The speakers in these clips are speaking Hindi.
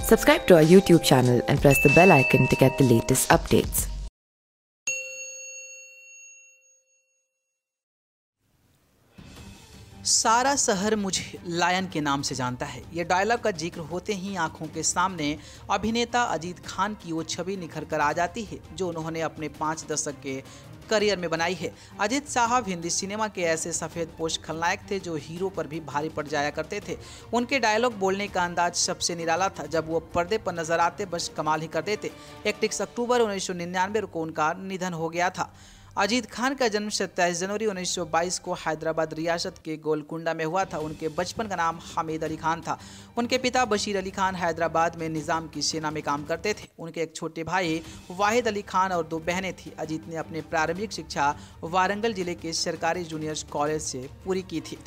Subscribe to our YouTube channel and press the bell icon to get the latest updates. सारा शहर मुझे लायन के नाम से जानता है। ये डायलॉग का जिक्र होते ही आंखों के सामने अभिनेता अजीत खान की वो छवि निखर कर आ जाती है जो उन्होंने अपने 5 दशक के करियर में बनाई है। अजीत साहब हिंदी सिनेमा के ऐसे सफ़ेद पोश खलनायक थे जो हीरो पर भी भारी पड़ जाया करते थे। उनके डायलॉग बोलने का अंदाज सबसे निराला था। जब वो पर्दे पर नजर आते बस कमाल ही कर देते। 31 अक्टूबर 1999 को उनका निधन हो गया था। अजीत खान का जन्म 27 जनवरी 1922 को हैदराबाद रियासत के गोलकुंडा में हुआ था। उनके बचपन का नाम हामिद अली खान था। उनके पिता बशीर अली खान हैदराबाद में निज़ाम की सेना में काम करते थे। उनके एक छोटे भाई वाहिद अली खान और 2 बहनें थीं। अजीत ने अपनी प्रारंभिक शिक्षा वारंगल जिले के सरकारी जूनियर कॉलेज से पूरी की थी।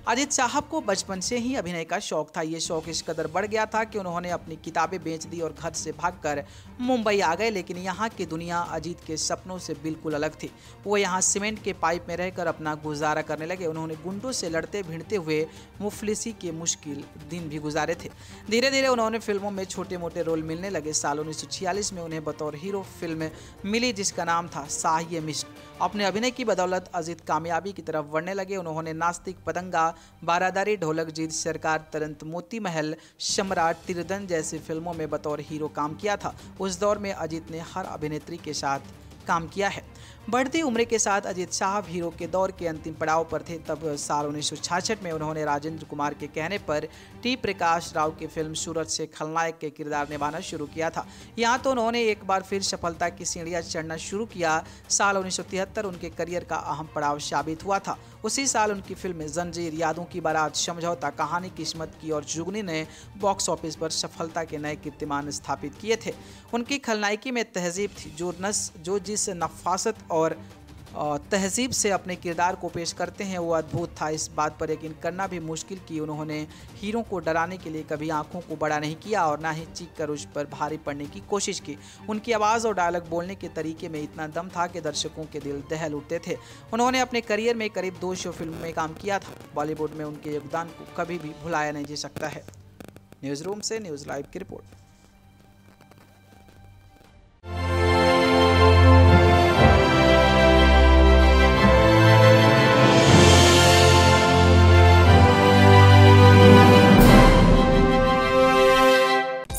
अजीत साहब को बचपन से ही अभिनय का शौक था। ये शौक इस कदर बढ़ गया था कि उन्होंने अपनी किताबें बेच दी और घर से भागकर मुंबई आ गए। लेकिन यहाँ की दुनिया अजीत के सपनों से बिल्कुल अलग थी। वो यहाँ सीमेंट के पाइप में रहकर अपना गुजारा करने लगे। उन्होंने गुंडों से लड़ते भिड़ते हुए मुफलिसी के मुश्किल दिन भी गुजारे थे। धीरे धीरे उन्होंने फिल्मों में छोटे मोटे रोल मिलने लगे। साल 1946 में उन्हें बतौर हीरो फिल्म मिली जिसका नाम था साहिए मिस्ट। अपने अभिनय की बदौलत अजीत कामयाबी की तरफ बढ़ने लगे। उन्होंने नास्तिक पतंगा, बारादारी, ढोलक जीत सरकार, तुरंत मोती महल, सम्राट, तिरदन जैसी फिल्मों में बतौर हीरो काम किया था। उस दौर में अजीत ने हर अभिनेत्री के साथ काम किया है। बढ़ती उम्र के साथ अजीत साहब हीरो के दौर के अंतिम पड़ाव पर थे। तब साल 1966 में उन्होंने राजेंद्र कुमार के कहने पर टी प्रकाश राव की फिल्म सूरज से खलनायक के किरदार निभाना शुरू किया था। यहाँ तो उन्होंने एक बार फिर सफलता की सीढ़ियाँ चढ़ना शुरू किया। साल 1973 उनके करियर का अहम पड़ाव साबित हुआ था। उसी साल उनकी फिल्में जंजीर, यादों की बारात, समझौता, कहानी किस्मत की और जुगनी ने बॉक्स ऑफिस पर सफलता के नए कीर्तिमान स्थापित किए थे। उनकी खलनायकी में तहजीब थी। जो जिस नफासत और तहजीब से अपने किरदार को पेश करते हैं वो अद्भुत था। इस बात पर यकीन करना भी मुश्किल कि उन्होंने हीरो को डराने के लिए कभी आंखों को बड़ा नहीं किया और ना ही चीख कर उस पर भारी पड़ने की कोशिश की। उनकी आवाज़ और डायलॉग बोलने के तरीके में इतना दम था कि दर्शकों के दिल दहल उठते थे। उन्होंने अपने करियर में करीब 200 फिल्मों में काम किया था। बॉलीवुड में उनके योगदान को कभी भी भुलाया नहीं जा सकता है। न्यूज़ रूम से न्यूज़ लाइव की report.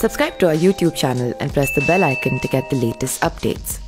Subscribe to our YouTube channel and press the bell icon to get the latest updates.